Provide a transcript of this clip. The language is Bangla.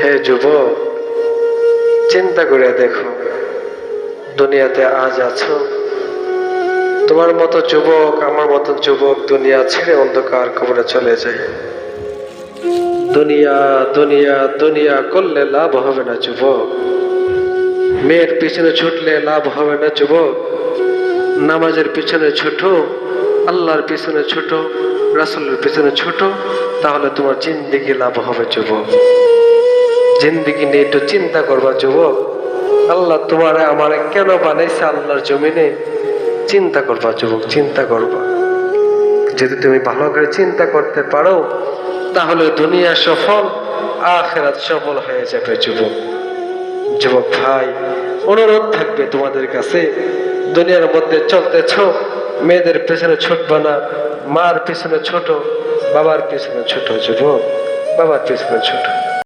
হে যুবক, চিন্তা করে দেখো, দুনিয়াতে আজ আছো, তোমার মতো যুবক, আমার মতো যুবক দুনিয়া ছেড়ে অন্ধকার কবরে চলে যায়। দুনিয়া দুনিয়া দুনিয়া করলে লাভ হবে না যুবক। মেয়ের পিছনে ছুটলে লাভ হবে না যুবক। নামাজের পিছনে ছোটো, আল্লাহর পিছনে ছোট, রাসূলের পিছনে ছোট, তাহলে তোমার জিন্দেগি লাভ হবে যুবক। জিন্দেগি নিয়ে একটু চিন্তা করবা যুবক। আল্লাহ তোমারে আমারে কেন বানাইছে আল্লাহর জমিনে, চিন্তা করবা যুবক, চিন্তা করবা। যদি তুমি ভালো করে চিন্তা করতে পারো, তাহলে দুনিয়া সফল, আখিরাত সফল হয়ে যাবে যুবক। যুবক ভাই, অনুরোধ থাকবে তোমাদের কাছে, দুনিয়ার মধ্যে চলতেছ, মেয়েদের পেছনে ছুটবা না, মার পিছনে ছোট, বাবার পিছনে ছোট যুবক, বাবার পিছনে ছোট।